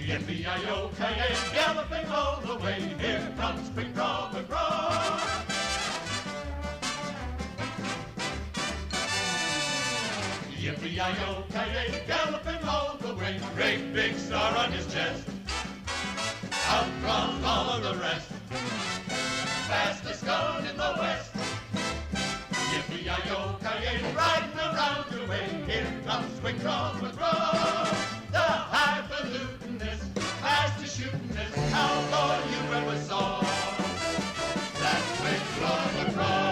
Yippee-yi-yo-ki-yay, galloping all the way, here comes McGraw, McGraw. Yippee-yi-yo-ki-yay, galloping all the way, great big star on his chest. Out from all of the rest, fastest gun in the West. Yippee-yi-yo-ki-yay, riding around the way, here comes McGraw, McGraw. The highfalutinist, fastest shootingest cowboy you ever saw. That's McGraw, McGraw.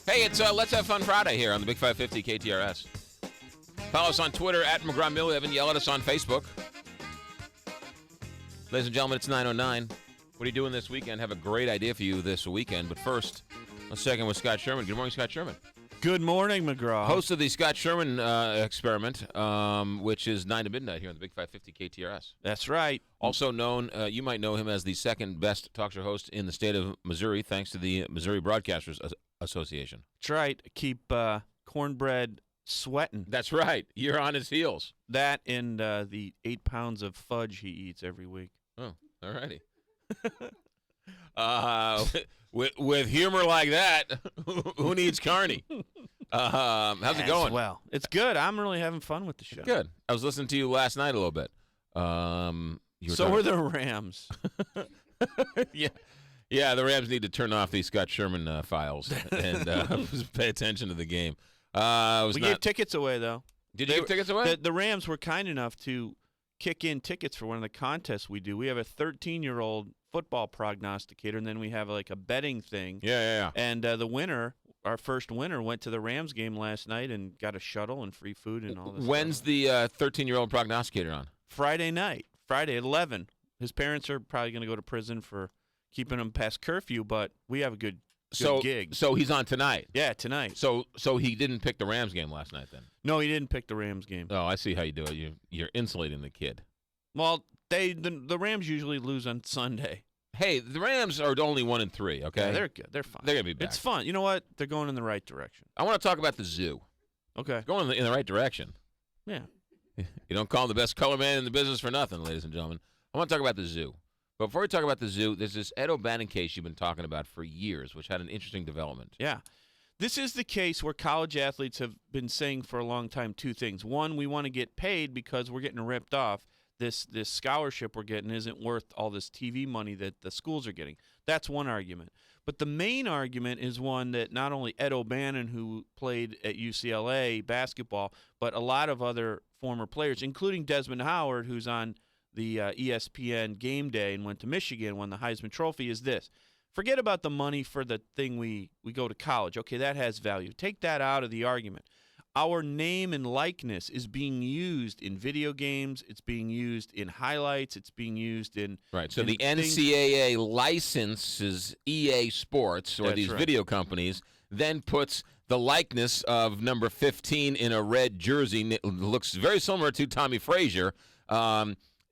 Hey, it's Let's Have Fun Friday here on the Big 550 KTRS. Follow us on Twitter at McGraw Millivin. Yell at us on Facebook. Ladies and gentlemen, it's 9:09. What are you doing this weekend? Have a great idea for you this weekend. But first, let's check in with Scott Sherman. Good morning, Scott Sherman. Good morning, McGraw. Host of the Scott Sherman experiment, which is 9 to midnight here on the Big 550 KTRS. That's right. Also known, you might know him as the second best talk show host in the state of Missouri, thanks to the Missouri Broadcasters Association. That's right. Keep cornbread sweating. That's right. You're on his heels. That and the 8 pounds of fudge he eats every week. Oh, all righty. With humor like that, who needs Carney? How's it going? Well, it's good. I'm really having fun with the show. Good. I was listening to you last night a little bit. So were the Rams. Yeah, the Rams need to turn off these Scott Sherman files and pay attention to the game. We gave tickets away, though. Did you give tickets away? The Rams were kind enough to kick in tickets for one of the contests we do. We have a 13-year-old football prognosticator, and then we have like a betting thing. Yeah. And the winner, our first winner, went to the Rams game last night and got a shuttle and free food and all this When's stuff. the 13-year-old prognosticator on? Friday night. Friday at 11. His parents are probably going to go to prison for keeping him past curfew, but we have a good gig. So he's on tonight? Yeah, tonight. So he didn't pick the Rams game last night then? No, he didn't pick the Rams game. Oh, I see how you do it. You're insulating the kid. Well, the Rams usually lose on Sunday. Hey, the Rams are only 1-3, okay? Yeah, they're good. They're fine. They're going to be back. It's fun. You know what? They're going in the right direction. I want to talk about the zoo. Okay. It's going in the right direction. Yeah. You don't call him the best color man in the business for nothing, ladies and gentlemen. I want to talk about the zoo. But before we talk about the zoo, there's this Ed O'Bannon case you've been talking about for years, which had an interesting development. Yeah. This is the case where college athletes have been saying for a long time two things. One, we want to get paid because we're getting ripped off. This scholarship we're getting isn't worth all this TV money that the schools are getting. That's one argument. But the main argument is one that not only Ed O'Bannon, who played at UCLA basketball, but a lot of other former players, including Desmond Howard, who's on the ESPN Game Day and went to Michigan, won the Heisman Trophy, is this. Forget about the money for the thing we go to college. Okay, that has value. Take that out of the argument. Our name and likeness is being used in video games. It's being used in highlights. It's being used in right. So in the NCAA licenses EA Sports or these video companies, then puts the likeness of number 15 in a red jersey. It looks very similar to Tommy Frazier.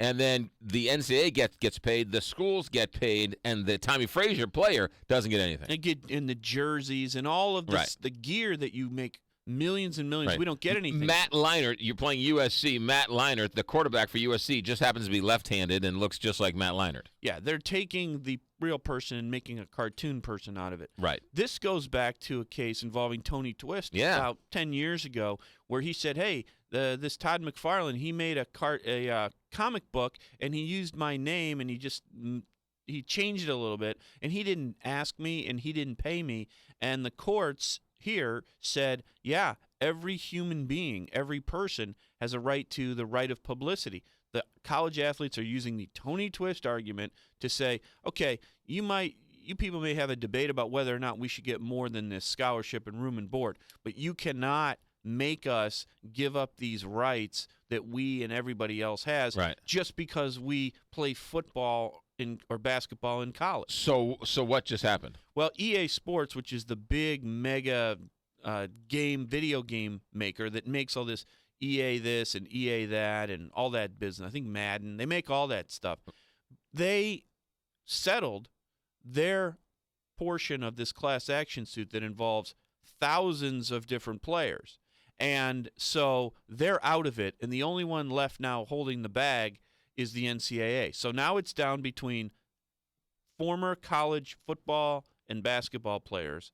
And then the NCAA gets paid, the schools get paid, and the Tommy Frazier player doesn't get anything. They get in the jerseys and all of this, the gear that you make millions and millions. Right. We don't get anything. Matt Leinart, you're playing USC. Matt Leinart, the quarterback for USC, just happens to be left-handed and looks just like Matt Leinart. Yeah, they're taking the real person and making a cartoon person out of it. Right. This goes back to a case involving Tony Twist about 10 years ago where he said, hey, this Todd McFarlane, he made a comic book, and he used my name, and he changed it a little bit, and he didn't ask me, and he didn't pay me, and the courts here said, yeah, every human being, every person has a right to the right of publicity. The college athletes are using the Tony Twist argument to say, okay, you people may have a debate about whether or not we should get more than this scholarship and room and board, but you cannot make us give up these rights that we and everybody else has just because we play football or basketball in college. So what just happened? Well, EA Sports, which is the big mega video game maker that makes all this EA this and EA that and all that business. I think Madden, they make all that stuff. They settled their portion of this class action suit that involves thousands of different players. And so they're out of it, and the only one left now holding the bag is the NCAA. So now it's down between former college football and basketball players,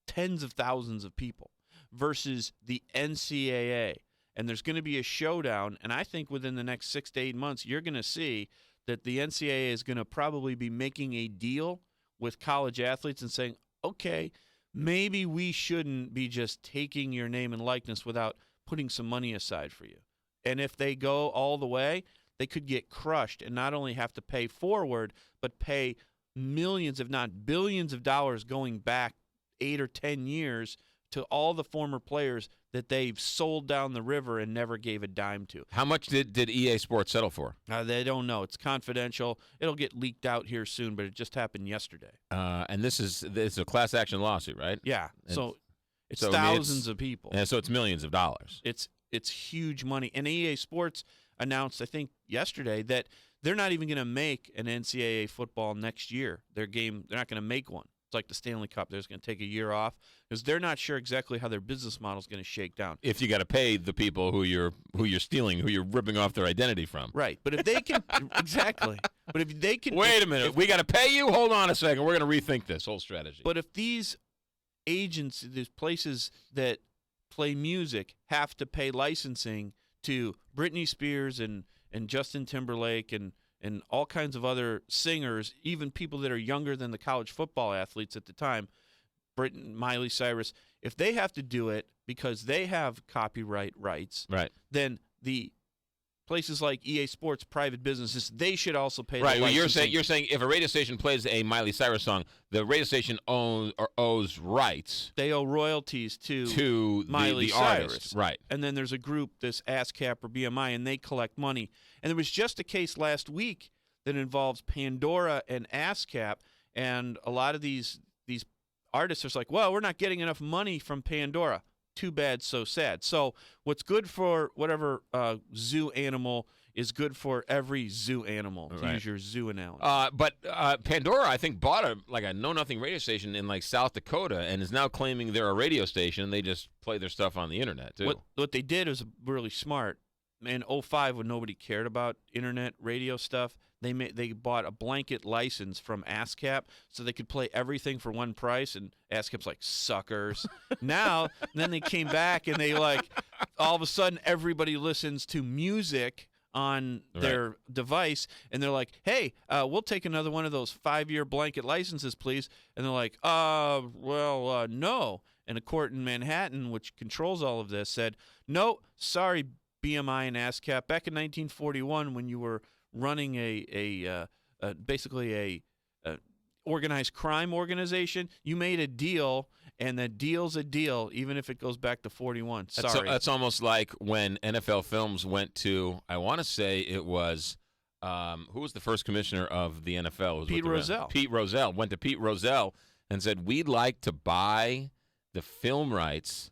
tens of thousands of people, versus the NCAA. And there's going to be a showdown, and I think within the next 6 to 8 months, you're going to see that the NCAA is going to probably be making a deal with college athletes and saying, okay, maybe we shouldn't be just taking your name and likeness without putting some money aside for you. And if they go all the way, they could get crushed and not only have to pay forward, but pay millions, if not billions of dollars going back 8 or 10 years to all the former players that they've sold down the river and never gave a dime to. How much did EA Sports settle for? They don't know. It's confidential. It'll get leaked out here soon, but it just happened yesterday. And this is a class action lawsuit, right? Yeah. So it's thousands of people. And so it's millions of dollars. It's huge money. And EA Sports announced, I think, yesterday that they're not even going to make an NCAA football next year. They're not going to make one. It's like the Stanley Cup. They're just going to take a year off because they're not sure exactly how their business model is going to shake down. If you got to pay the people who you're stealing, who you're ripping off their identity from. Right. But if they can exactly. But if they can wait a minute. We got to pay you? Hold on a second. We're going to rethink this whole strategy. But if these agents, these places that play music have to pay licensing to Britney Spears and Justin Timberlake and all kinds of other singers, even people that are younger than the college football athletes at the time, Miley Cyrus, if they have to do it because they have copyright rights, right, then the places like EA Sports, private businesses, they should also pay. Right. The well, licensing. you're saying if a radio station plays a Miley Cyrus song, the radio station owes rights. They owe royalties to Miley the Cyrus. Artist. Right. And then there's a group, this ASCAP or BMI, and they collect money. And there was just a case last week that involves Pandora and ASCAP, and a lot of these artists are like, well, we're not getting enough money from Pandora. Too bad, so sad. So what's good for whatever zoo animal is good for every zoo animal, to use your zoo analogy. But Pandora, I think, bought a know-nothing radio station in South Dakota and is now claiming they're a radio station. They just play their stuff on the internet, too. What they did was really smart. In 2005, when nobody cared about internet radio stuff, they bought a blanket license from ASCAP so they could play everything for one price, and ASCAP's like, suckers. Then they came back, and they all of a sudden everybody listens to music on their device, and they're like, hey, we'll take another one of those 5-year blanket licenses, please. And they're like, no. And a court in Manhattan, which controls all of this, said, no, sorry, BMI and ASCAP. Back in 1941, when you were running basically a organized crime organization, you made a deal, and that deal's a deal, even if it goes back to 41. Sorry. That's almost like when NFL Films went to, I want to say it was, who was the first commissioner of the NFL? Pete Rozelle. Pete Rozelle. Went to Pete Rozelle and said, we'd like to buy the film rights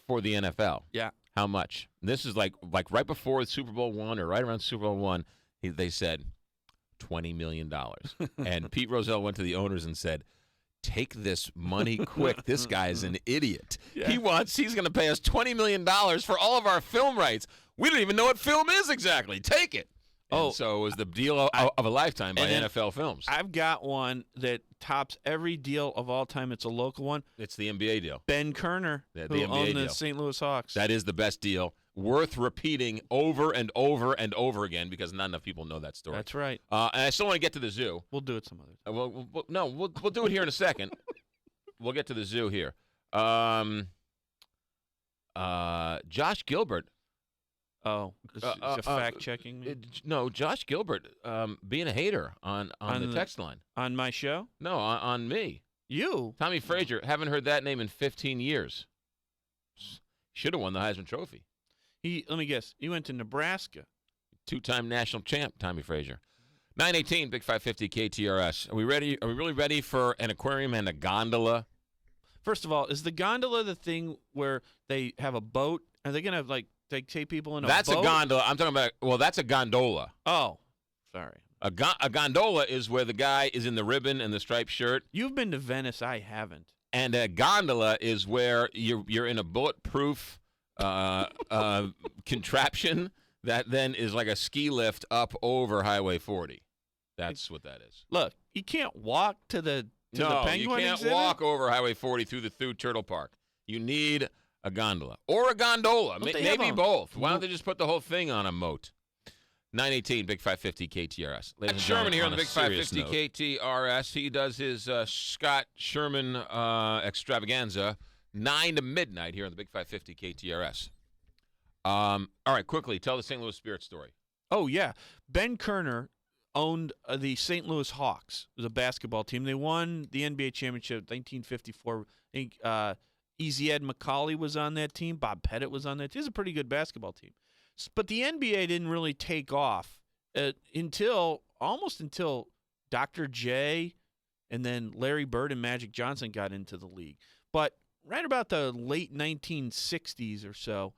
for the NFL. Yeah. How much? And this is like right before Super Bowl I or right around Super Bowl I. They said $20 million. And Pete Rozelle went to the owners and said, take this money quick. This guy's an idiot. Yeah. He's going to pay us $20 million for all of our film rights. We don't even know what film is exactly. Take it. So it was the deal of a lifetime by NFL Films. I've got one that tops every deal of all time. It's a local one. It's the NBA deal. Ben Kerner, who owned the St. Louis Hawks. That is the best deal. Worth repeating over and over and over again because not enough people know that story. That's right. And I still want to get to the zoo. We'll do it some other time. We'll do it here in a second. We'll get to the zoo here. Josh Gilbert. Oh, is fact-checking me? No, Josh Gilbert being a hater on the text line. On my show? No, on me. You? Tommy Frazier. Haven't heard that name in 15 years. Should have won the Heisman Trophy. Let me guess. He went to Nebraska. 2-time national champ, Tommy Frazier. 918, Big 550 KTRS. Are we ready? Are we really ready for an aquarium and a gondola? First of all, is the gondola the thing where they have a boat? Are they going to They take people in a That's boat? a gondola. I'm talking about. Well, that's a gondola. Oh, sorry. A gondola is where the guy is in the ribbon and the striped shirt. You've been to Venice. I haven't. And a gondola is where you're in a bulletproof contraption that then is like a ski lift up over Highway 40. That's what that is. Look, you can't walk to the penguin you can't exhibit? walk over Highway 40 through Turtle Park. You need a gondola or a gondola, maybe both. Why don't they just put the whole thing on a moat? 918 Big 550 KTRS. That's Sherman here on the Big 550 KTRS. He does his Scott Sherman extravaganza 9 to midnight here on the Big 550 KTRS. All right, quickly tell the St. Louis Spirit story. Oh yeah, Ben Kerner owned the St. Louis Hawks. It was a basketball team. They won the NBA championship in 1954. I think Easy Ed Macaulay was on that team. Bob Pettit was on that team. It was a pretty good basketball team. But the NBA didn't really take off until Dr. J and then Larry Bird and Magic Johnson got into the league. But right about the late 1960s or so,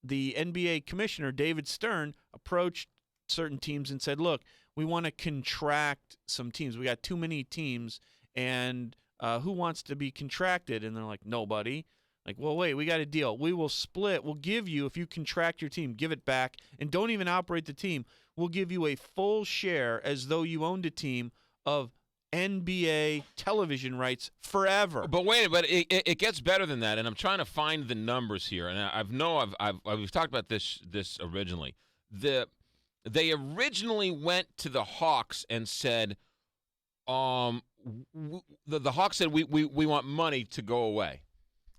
the NBA commissioner, David Stern, approached certain teams and said, look, we want to contract some teams. We got too many teams, and who wants to be contracted? And they're like, nobody. Like, well, wait, we got a deal. We will split. We'll give you, if you contract your team, give it back, and don't even operate the team. We'll give you a full share as though you owned a team of NBA television rights forever. But wait, it gets better than that, and I'm trying to find the numbers here. And we've talked about this originally. They originally went to the Hawks and said, the Hawks said we want money to go away.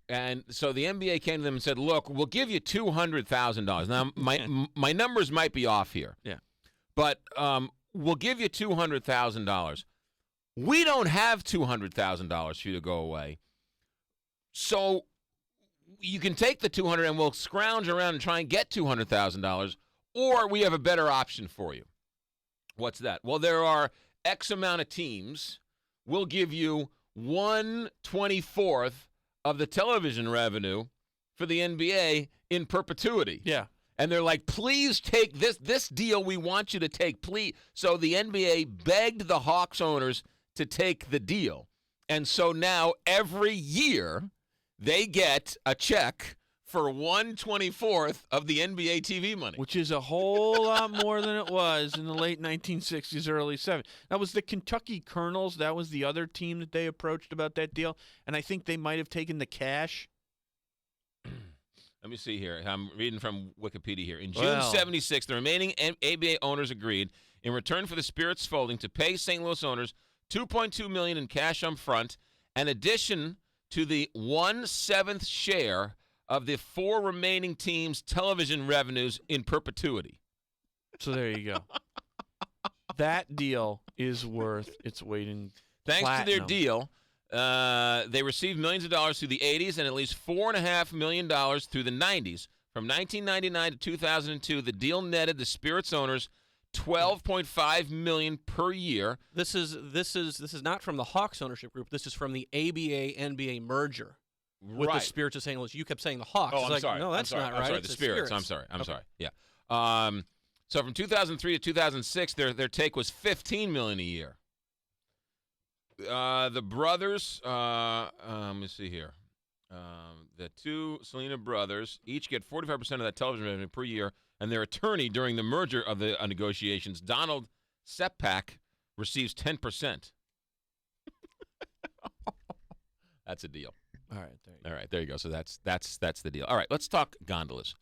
And so the NBA came to them and said, look, we'll give you $200,000. Now, my numbers might be off here. Yeah. But we'll give you $200,000. We don't have $200,000 for you to go away. So you can take the $200,000 and we'll scrounge around and try and get $200,000, or we have a better option for you. What's that? Well, there are X amount of teams. We'll give you 1/24 of the television revenue for the NBA in perpetuity. Yeah. And they're like, please take this deal we want you to take, please. So the NBA begged the Hawks owners to take the deal. And so now every year they get a check for 1/24 of the NBA TV money. Which is a whole lot more than it was in the late 1960s, early 70s. That was the Kentucky Colonels. That was the other team that they approached about that deal. And I think they might have taken the cash. Let me see here. I'm reading from Wikipedia here. In June 76, the remaining ABA owners agreed, in return for the Spirit's folding, to pay St. Louis owners $2.2 million in cash up front, in addition to the 1/7 share of the 4 remaining teams' television revenues in perpetuity. So there you go. That deal is worth its weight in Thanks platinum. to their deal, they received millions of dollars through the 80s and at least $4.5 million through the 90s. From 1999 to 2002, the deal netted the Spirit's owners $12.5 million per year. This is not from the Hawks ownership group. This is from the ABA-NBA merger with the Spirits of St. Louis. You kept saying the Hawks. Oh, I'm sorry. No, that's not right. I'm sorry, it's the Spirits. I'm sorry. Yeah. So from 2003 to 2006, their take was $15 million a year. The brothers, let me see here. The two Selena brothers each get 45% of that television revenue per year, and their attorney during the merger of the negotiations, Donald Sepak, receives 10%. That's a deal. All right, there you go. So that's the deal. All right, let's talk gondolas.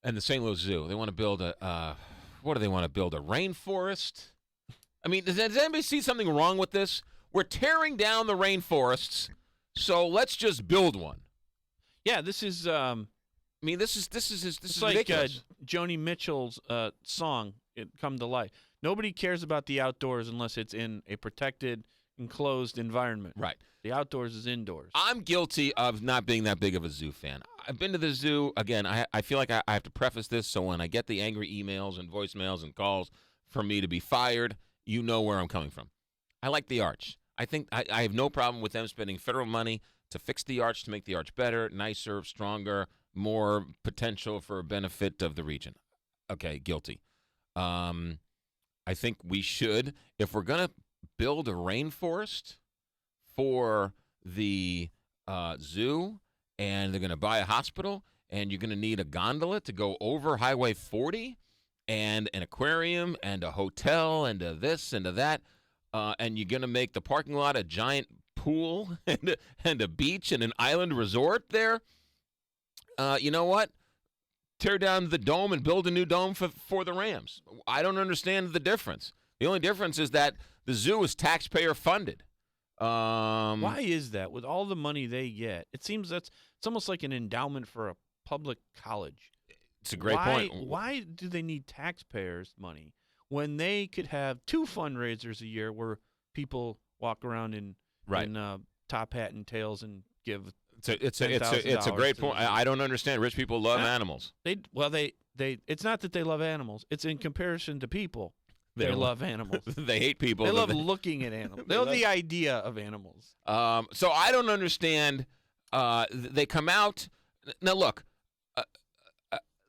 And the St. Louis Zoo. They want to build what do they want to build? A rainforest? I mean, does anybody see something wrong with this? We're tearing down the rainforests, so let's just build one. Yeah, this is. I mean, this is like ridiculous. Joni Mitchell's song, "It Come to Life." Nobody cares about the outdoors unless it's in a protected, enclosed environment. Right. The outdoors is indoors. I'm guilty of not being that big of a zoo fan. I've been to the zoo. Again, I feel like I have to preface this, so when I get the angry emails and voicemails and calls for me to be fired, you know where I'm coming from. I like the arch. I think I have no problem with them spending federal money to fix the arch, to make the arch better, nicer, stronger, more potential for benefit of the region. Okay, guilty. I think we should, if we're going to build a rainforest for the zoo, and they're going to buy a hospital, and you're going to need a gondola to go over Highway 40, and an aquarium, and a hotel, and a this, and a that, and you're going to make the parking lot a giant pool, and a beach, and an island resort there, you know what? Tear down the dome and build a new dome for the Rams. I don't understand the difference. The only difference is that the zoo is taxpayer funded. Why is that? With all the money they get, it seems it's almost like an endowment for a public college. It's a great point. Why do they need taxpayers' money when they could have 2 fundraisers a year where people walk around in top hat and tails and give? It's a great point. I don't understand. Rich people love animals. They it's not that they love animals. It's in comparison to people. They love animals. They hate people. They love looking at animals. They love the idea of animals. So I don't understand. They come out. Now, look,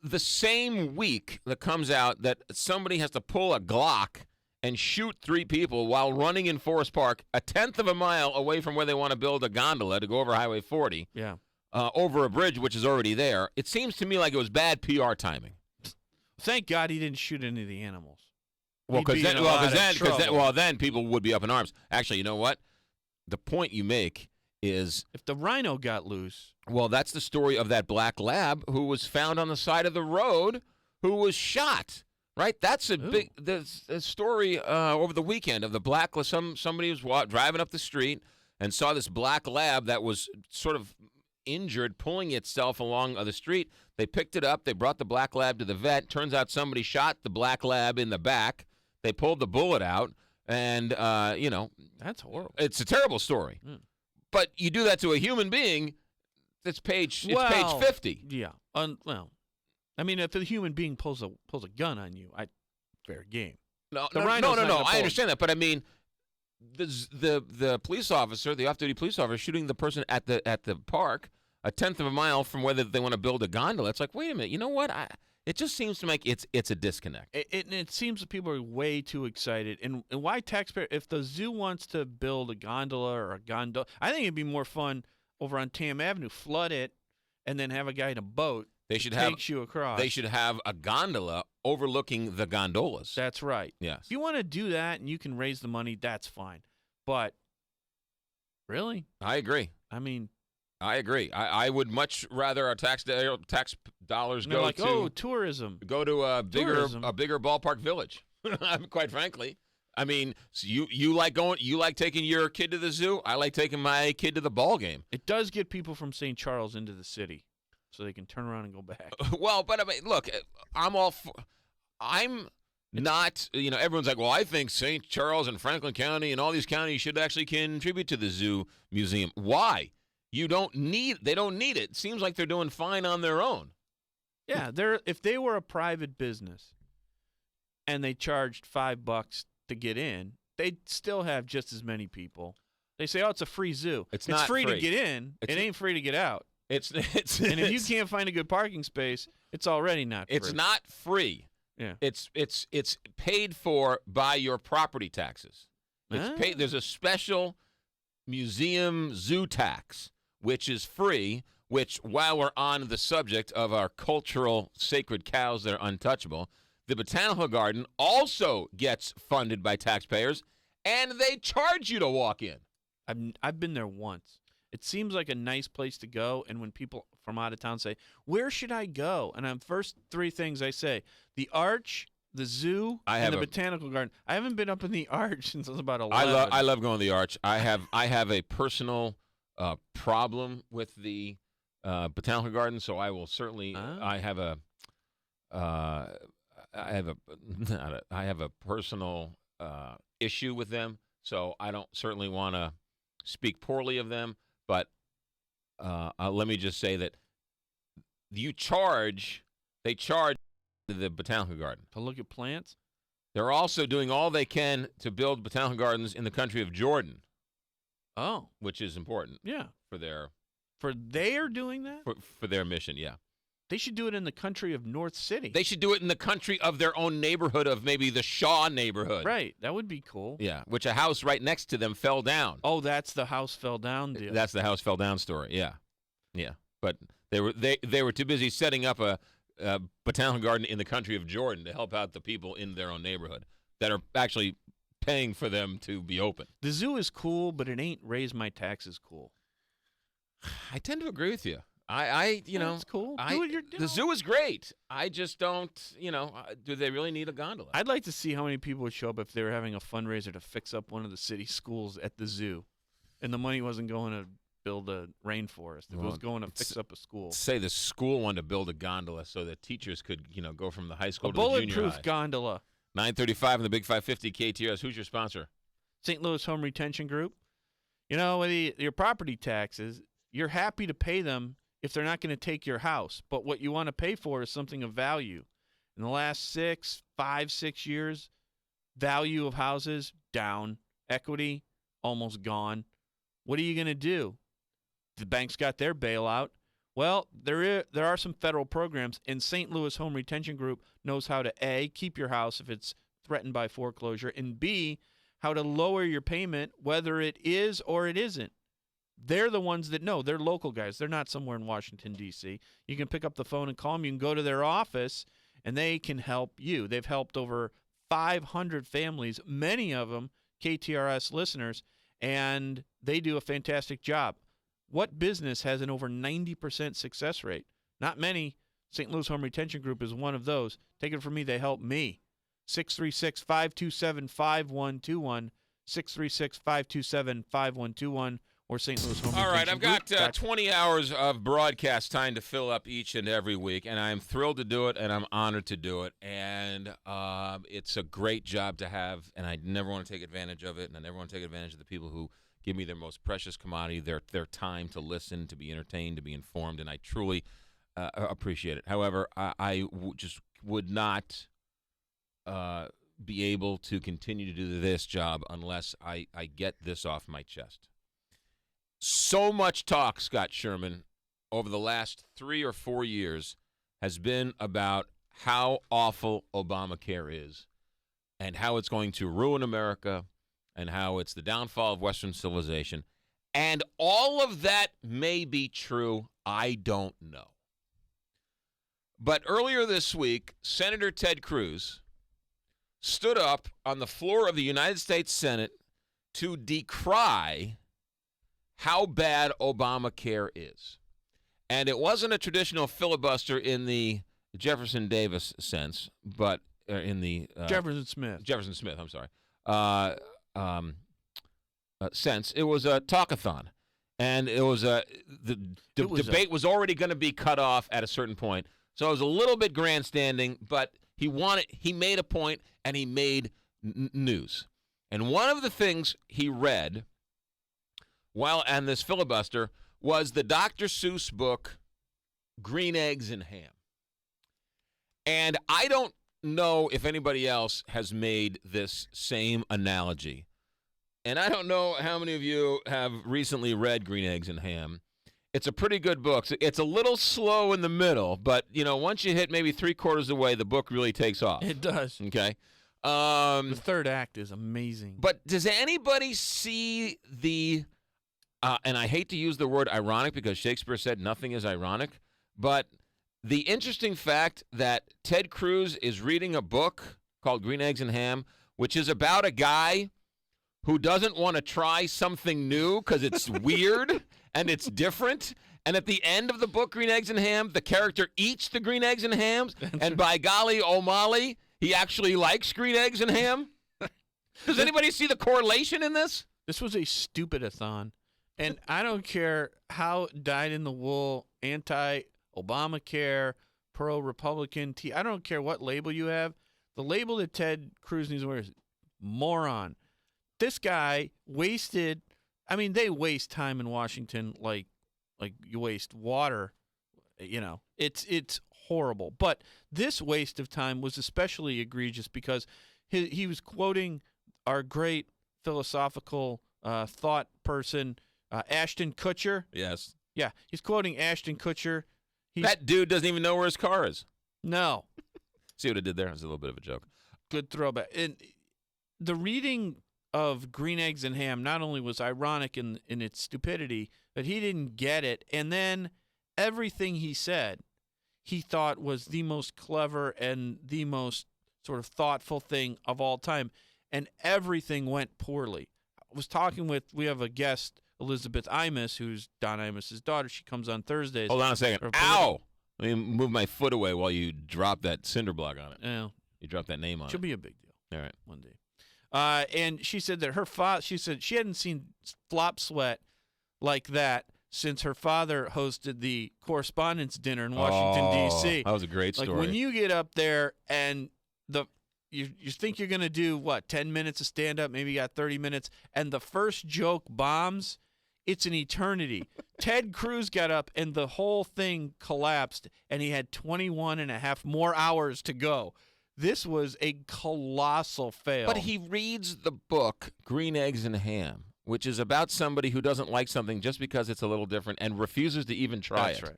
the same week that comes out that somebody has to pull a Glock and shoot 3 people while running in Forest Park, a 1/10 of a mile away from where they want to build a gondola to go over Highway 40, over a bridge which is already there. It seems to me like it was bad PR timing. Thank God he didn't shoot any of the animals. Well, because then people would be up in arms. Actually, you know what? The point you make is, if the rhino got loose. Well, that's the story of that black lab who was found on the side of the road, who was shot. Right, that's a big story over the weekend of the black. Somebody was driving up the street and saw this black lab that was sort of injured, pulling itself along the street. They picked it up. They brought the black lab to the vet. Turns out somebody shot the black lab in the back. They pulled the bullet out, and that's horrible. It's a terrible story. But you do that to a human being, it's page 50. Yeah. I mean, if a human being pulls a gun on you, fair game. No. I understand that, but I mean, the police officer, the off-duty police officer, shooting the person at the park, a 1/10 of a mile from whether they want to build a gondola. It's like, wait a minute, you know what? It just seems to make it's a disconnect. It seems that people are way too excited. And why taxpayer? If the zoo wants to build a gondola or a gondola, I think it'd be more fun over on Tam Avenue, flood it, and then have a guy in a boat. Takes you across. They should have a gondola overlooking the gondolas. That's right. Yes. If you want to do that and you can raise the money, that's fine. But really? I agree. I mean, I agree. I would much rather our tax dollars go to tourism. Go to a bigger ballpark village. Quite frankly. I mean, so you like taking your kid to the zoo? I like taking my kid to the ball game. It does get people from St. Charles into the city, so they can turn around and go back. Well, but I mean, look, I'm not, everyone's like, well, I think St. Charles and Franklin County and all these counties should actually contribute to the zoo museum. Why? They don't need it. It seems like they're doing fine on their own. Yeah, if they were a private business and they charged $5 to get in, they'd still have just as many people. They say, oh, it's a free zoo. It's not free to get in. It ain't free to get out. And if you can't find a good parking space, it's already not free. It's not free. Yeah. It's paid for by your property taxes. It's paid. There's a special museum zoo tax, which is free, which, while we're on the subject of our cultural sacred cows that are untouchable, the Botanical Garden also gets funded by taxpayers, and they charge you to walk in. I've been there once. It seems like a nice place to go, and when people from out of town say, where should I go? And the first 3 things I say, the Arch, the zoo, and the Botanical Garden. I haven't been up in the Arch since I was about 11. I love going to the Arch. I have a personal problem with the Botanical Garden, so I will certainly I have a personal issue with them, so I don't certainly want to speak poorly of them. But let me just say that they charge the Botanical Garden to look at plants. They're also doing all they can to build botanical gardens in the country of Jordan. Oh, which is important. Yeah, they're doing that for their mission. Yeah. They should do it in the country of North City. They should do it in the country of their own neighborhood, of maybe the Shaw neighborhood. Right. That would be cool. Yeah, which a house right next to them fell down. Oh, that's the house fell down deal. That's the house fell down story. Yeah, yeah. But they were too busy setting up a botanical garden in the country of Jordan to help out the people in their own neighborhood that are actually paying for them to be open. The zoo is cool, but it ain't raise my taxes cool. I tend to agree with you. It's cool. Do what you're doing. The zoo is great. I just don't, do they really need a gondola? I'd like to see how many people would show up if they were having a fundraiser to fix up one of the city schools at the zoo, and the money wasn't going to build a rainforest. It was going to fix up a school. Say the school wanted to build a gondola so that teachers could, go from the high school A to the junior high. bulletproof gondola. 9:35 in the Big 550 KTRS. Who's your sponsor? St. Louis Home Retention Group. With your property taxes, you're happy to pay them if they're not going to take your house. But what you want to pay for is something of value. In the last 5, 6 years, value of houses down, equity almost gone. What are you going to do? The bank's got their bailout. Well, there are some federal programs, and St. Louis Home Retention Group knows how to, A, keep your house if it's threatened by foreclosure, and B, how to lower your payment, whether it is or it isn't. They're the ones that know. They're local guys. They're not somewhere in Washington, D.C. You can pick up the phone and call them. You can go to their office, and they can help you. They've helped over 500 families, many of them KTRS listeners, and they do a fantastic job. What business has an over 90% success rate? Not many. St. Louis Home Retention Group is one of those. Take it from me, they help me. 636-527-5121, 636-527-5121, or St. Louis Home Retention Group. All right, I've got 20 hours of broadcast time to fill up each and every week, and I'm thrilled to do it, and I'm honored to do it, and it's a great job to have, and I never want to take advantage of it, and I never want to take advantage of the people who give me their most precious commodity, their time to listen, to be entertained, to be informed, and I truly appreciate it. However, I just would not be able to continue to do this job unless I get this off my chest. So much talk, Scott Sherman, over the last 3 or 4 years has been about how awful Obamacare is and how it's going to ruin America and how it's the downfall of Western civilization. And all of that may be true. I don't know. But earlier this week, Senator Ted Cruz stood up on the floor of the United States Senate to decry how bad Obamacare is. And it wasn't a traditional filibuster in the Jefferson Davis sense, but in the Jefferson Smith, I'm sorry. Sense. It was a talkathon, and it was the debate was already going to be cut off at a certain point, so it was a little bit grandstanding. But he made a point, and he made news. And one of the things he read while on this filibuster was the Dr. Seuss book, Green Eggs and Ham. And I don't know if anybody else has made this same analogy. And I don't know how many of you have recently read Green Eggs and Ham. It's a pretty good book. It's a little slow in the middle, but, once you hit maybe 3/4 of the way, the book really takes off. It does. Okay. The third act is amazing. But does anybody see the, and I hate to use the word ironic because Shakespeare said nothing is ironic, but the interesting fact that Ted Cruz is reading a book called Green Eggs and Ham, which is about a guy who doesn't want to try something new because it's weird and it's different. And at the end of the book, Green Eggs and Ham, the character eats the green eggs and hams, and by golly, oh Molly, he actually likes green eggs and ham. Does anybody see the correlation in this? This was a stupid-a-thon. And I don't care how dyed-in-the-wool, anti-Obamacare, pro-Republican, I don't care what label you have. The label that Ted Cruz needs to wear is moron. This guy wasted – they waste time in Washington like you waste water. It's horrible. But this waste of time was especially egregious because he was quoting our great philosophical thought person – Ashton Kutcher. Yes. Yeah, he's quoting Ashton Kutcher. That dude doesn't even know where his car is. No. See what I did there? It was a little bit of a joke. Good throwback. And the reading of Green Eggs and Ham not only was ironic in its stupidity, but he didn't get it. And then everything he said, he thought was the most clever and the most sort of thoughtful thing of all time. And everything went poorly. I was talking we have a guest, Elizabeth Imus, who's Don Imus's daughter. She comes on Thursdays. Hold on a second. Ow! Let me move my foot away while you drop that cinder block on it. Yeah. You drop that name on it. She'll be a big deal. All right. One day. And she said that her father, she said she hadn't seen flop sweat like that since her father hosted the correspondence dinner in Washington, D.C. That was a great story. Like when you get up there and you think you're going to do, 10 minutes of stand-up, maybe you got 30 minutes, and the first joke bombs, it's an eternity. Ted Cruz got up, and the whole thing collapsed, and he had 21 and a half more hours to go. This was a colossal fail. But he reads the book, Green Eggs and Ham, which is about somebody who doesn't like something just because it's a little different and refuses to even try it. That's right.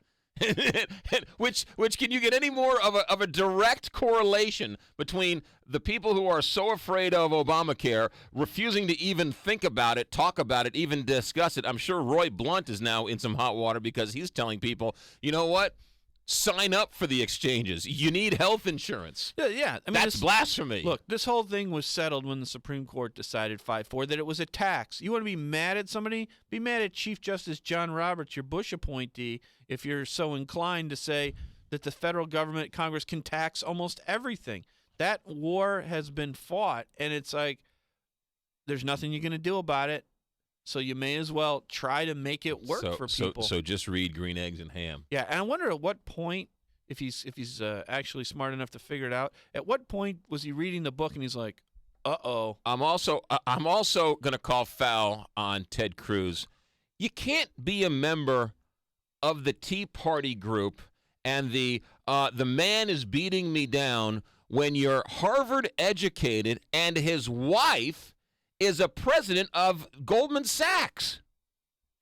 which can you get any more of a direct correlation between the people who are so afraid of Obamacare refusing to even think about it, talk about it, even discuss it? I'm sure Roy Blunt is now in some hot water because he's telling people, you know what? Sign up for the exchanges. You need health insurance. Yeah. I mean, that's blasphemy. Look, this whole thing was settled when the Supreme Court decided 5-4 that it was a tax. You want to be mad at somebody? Be mad at Chief Justice John Roberts, your Bush appointee, if you're so inclined to say that the federal government, Congress, can tax almost everything. That war has been fought, and it's like there's nothing you're going to do about it. So you may as well try to make it work for people. So just read Green Eggs and Ham. Yeah, and I wonder at what point, if he's actually smart enough to figure it out, at what point was he reading the book and he's like, uh-oh. I'm also going to call foul on Ted Cruz. You can't be a member of the Tea Party group and the man is beating me down when you're Harvard educated and his wife is a president of Goldman Sachs.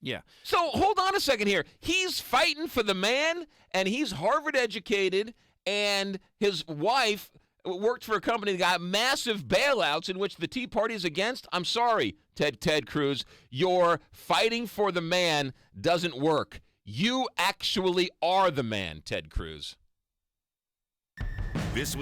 Yeah. So hold on a second here. He's fighting for the man, and he's Harvard educated, and his wife worked for a company that got massive bailouts in which the Tea Party is against. I'm sorry, Ted Cruz. Your fighting for the man doesn't work. You actually are the man, Ted Cruz. This